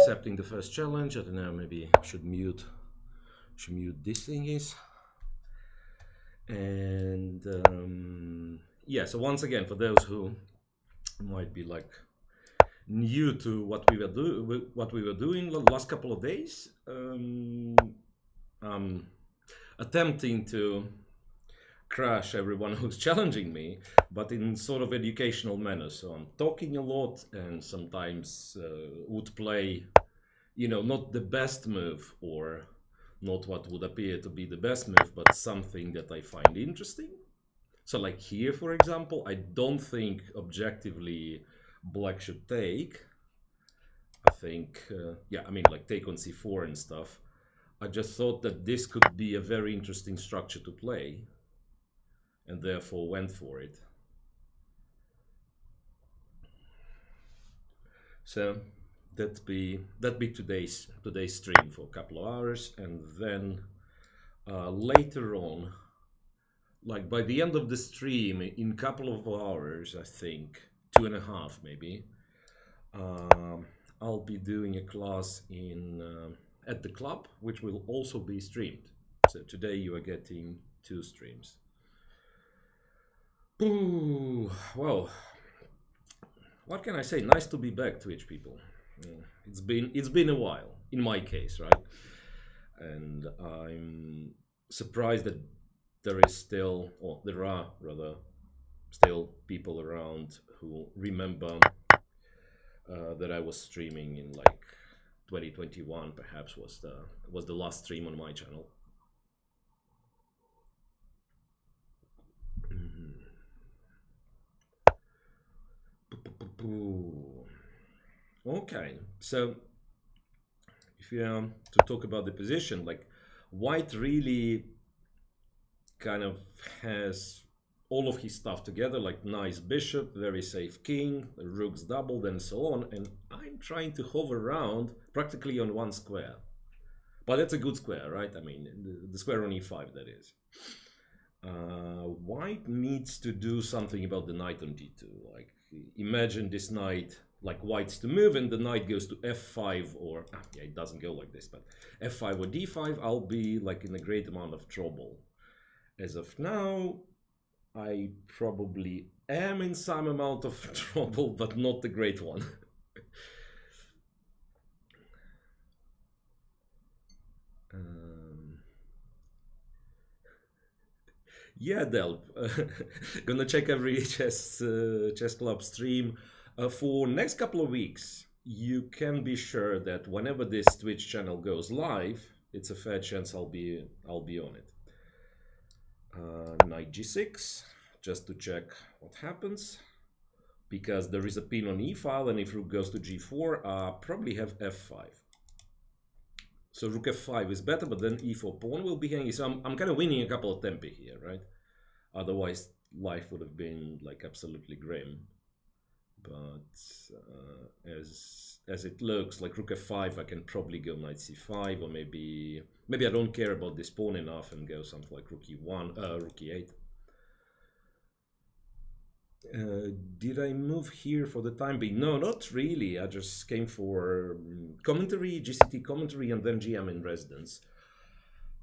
accepting the first challenge. I don't know, maybe I should mute this thingies. And yeah, so once again, for those who might be like new to what we were doing the last couple of days, I'm attempting to crush everyone who's challenging me, but in sort of educational manner. So I'm talking a lot, and sometimes would play, you know, not the best move, or not what would appear to be the best move, but something that I find interesting. So like here, for example, I don't think objectively black should take. I think, yeah, I mean, like take on c4 and stuff. I just thought that this could be a very interesting structure to play, and therefore went for it. So that'd be today's stream for a couple of hours, and then later on, like by the end of the stream, in a couple of hours, I think 2.5 maybe, I'll be doing a class in at the club, which will also be streamed. So today you are getting 2 streams. Ooh, well, what can I say? Nice to be back, Twitch people. It's been a while, in my case, right? And I'm surprised that there is still, or there are rather, still people around who remember that I was streaming in like 2021, perhaps was the last stream on my channel. Okay, so if you to talk about the position, like white really kind of has all of his stuff together, like nice bishop, very safe king, the rook's doubled, and so on, and I'm trying to hover around practically on one square. But that's a good square, right? I mean, the square on e5, that is. White needs to do something about the knight on d2. Like, imagine this knight, like white's to move, and the knight goes to f5, or yeah, it doesn't go like this, but f5 or d5. I'll be like in a great amount of trouble. As of now, I probably am in some amount of trouble, but not the great one. Yeah, Delp. Gonna check every chess club stream. For next couple of weeks, you can be sure that whenever this Twitch channel goes live, it's a fair chance I'll be on it. Knight g6, just to check what happens, because there is a pin on e-file, and if rook goes to g4, probably have f5. So rook f5 is better, but then e4 pawn will be hanging. So I'm kind of winning a couple of tempi here, right? Otherwise, life would have been like absolutely grim. But as it looks, like rook f5, I can probably go knight c5, or maybe I don't care about this pawn enough and go something like rook e1, rook e8. Did I move here for the time being? No, not really. I just came for commentary, GCT commentary, and then GM in residence.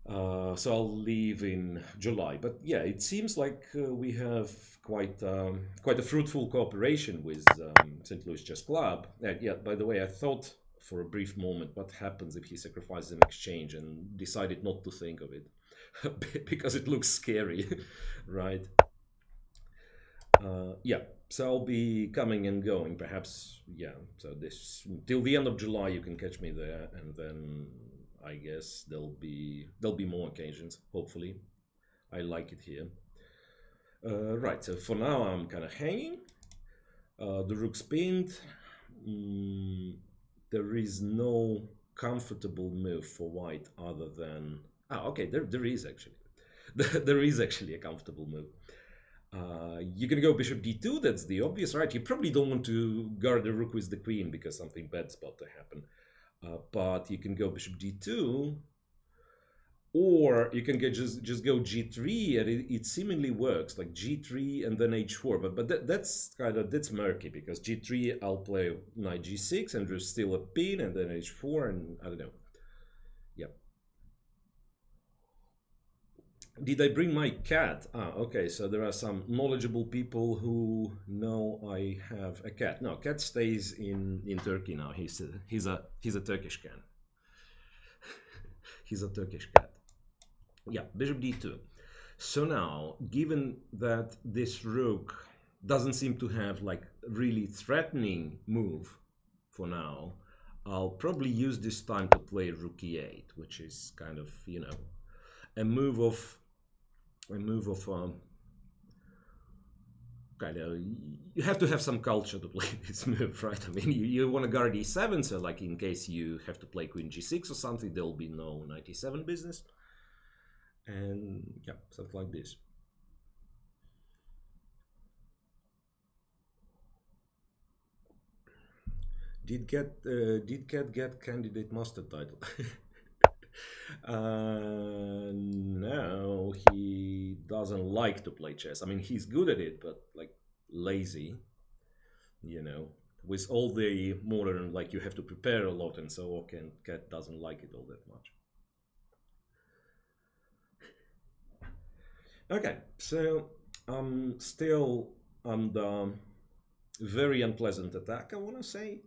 So I'll leave in July. But yeah, it seems like we have quite a fruitful cooperation with St. Louis Chess Club. Yeah, by the way, I thought for a brief moment what happens if he sacrifices an exchange, and decided not to think of it because it looks scary, right? Yeah, so I'll be coming and going, perhaps, yeah, so this till the end of July you can catch me there, and then I guess there'll be more occasions, hopefully. I like it here. Right, so for now I'm kind of hanging. The rook's pinned. There is no comfortable move for white other than... okay, there is actually. There is actually a comfortable move. You can go bishop d2, that's the obvious, right? You probably don't want to guard the rook with the queen because something bad's about to happen. But you can go bishop d2. Or you can get just go g3, and it seemingly works like g3 and then h4. But that's kind of that's murky, because g3 I'll play knight g6 and there's still a pin, and then h4, and I don't know. Yeah. Did I bring my cat? Ah, okay. So there are some knowledgeable people who know I have a cat. No, cat stays in Turkey now. He's a Turkish cat. He's a Turkish cat. Yeah, bishop d2. So now, given that this rook doesn't seem to have like really threatening move for now, I'll probably use this time to play rook e8, which is kind of, a move of kind of, you have to have some culture to play this move, right? I mean, you want to guard e7, so like in case you have to play queen g6 or something, there'll be no knight e7 business. And yeah, something like this. Did Cat get candidate master title? No, he doesn't like to play chess. I mean, he's good at it, but like lazy, you know. With all the modern, like you have to prepare a lot and so on, and Cat doesn't like it all that much. Okay, so I'm still on the very unpleasant attack, I want to say,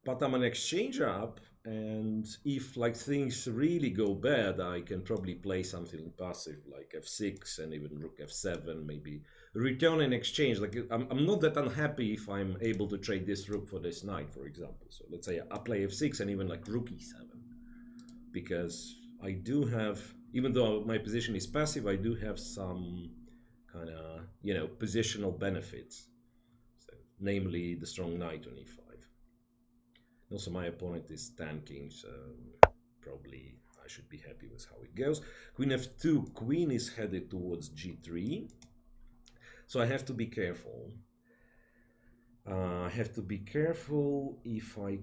but I'm an exchange up, and if like things really go bad, I can probably play something passive like f6 and even rook f7, maybe return and exchange. Like I'm not that unhappy if I'm able to trade this rook for this knight, for example. So let's say I play f6 and even like rook e7, because I do have, even though my position is passive, I do have some kind of, positional benefits. So, namely the strong knight on e5. Also, my opponent is tanking, so probably I should be happy with how it goes. Queen f2, queen is headed towards g3. So I have to be careful. I have to be careful if I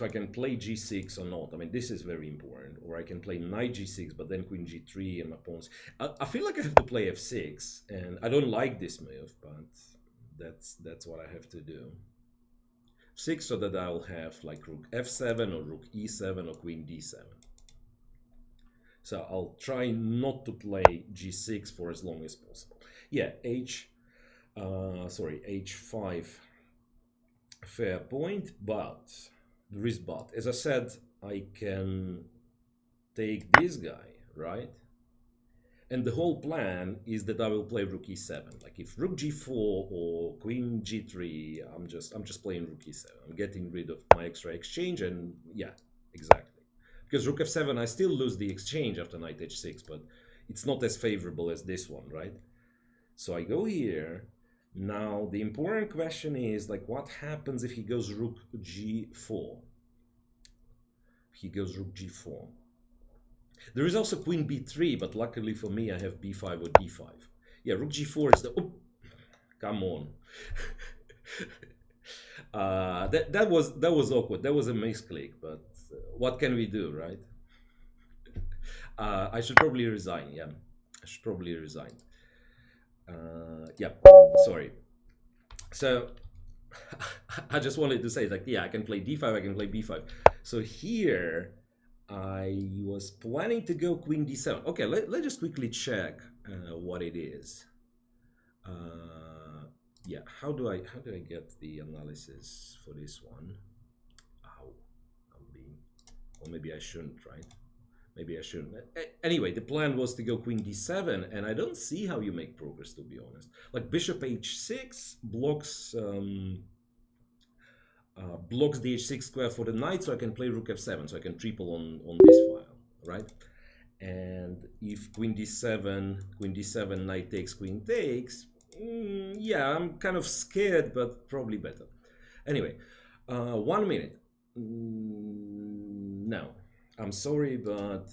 can play g6 or not. I mean, this is very important. Or I can play knight g6, but then queen g3 and my opponent's... I feel like I have to play f6, and I don't like this move, but that's what I have to do. 6, so that I'll have like rook f7 or rook e7 or queen d7. So I'll try not to play g6 for as long as possible. Yeah, h5, fair point, but there is but. As I said, I can take this guy, right? And the whole plan is that I will play rook e7. Like if rook g4 or queen g3, I'm just playing rook e7. I'm getting rid of my extra exchange, and yeah, exactly. Because rook f7, I still lose the exchange after knight h6, but it's not as favorable as this one, right? So I go here. Now the important question is like, what happens if he goes rook g4? If he goes rook g4. There is also queen b3, but luckily for me, I have b5 or d5. Yeah, rook g4 is the... Oh, come on. That was awkward. That was a misclick, but what can we do, right? I should probably resign. Yeah, I should probably resign. Yeah, sorry. So I just wanted to say, like, yeah, I can play d5, I can play b5. So here I was planning to go queen d7. Okay, let's just quickly check what it is. Yeah, how do I get the analysis for this one? Ow, I'm being, or maybe I shouldn't, right? Maybe I shouldn't. Anyway, the plan was to go queen d7, and I don't see how you make progress, to be honest. Like bishop h6 blocks blocks the h6 square for the knight, so I can play rook f7, so I can triple on this file, right? And if queen d7, knight takes, queen takes, yeah, I'm kind of scared, but probably better. Anyway, 1 minute. No, I'm sorry, but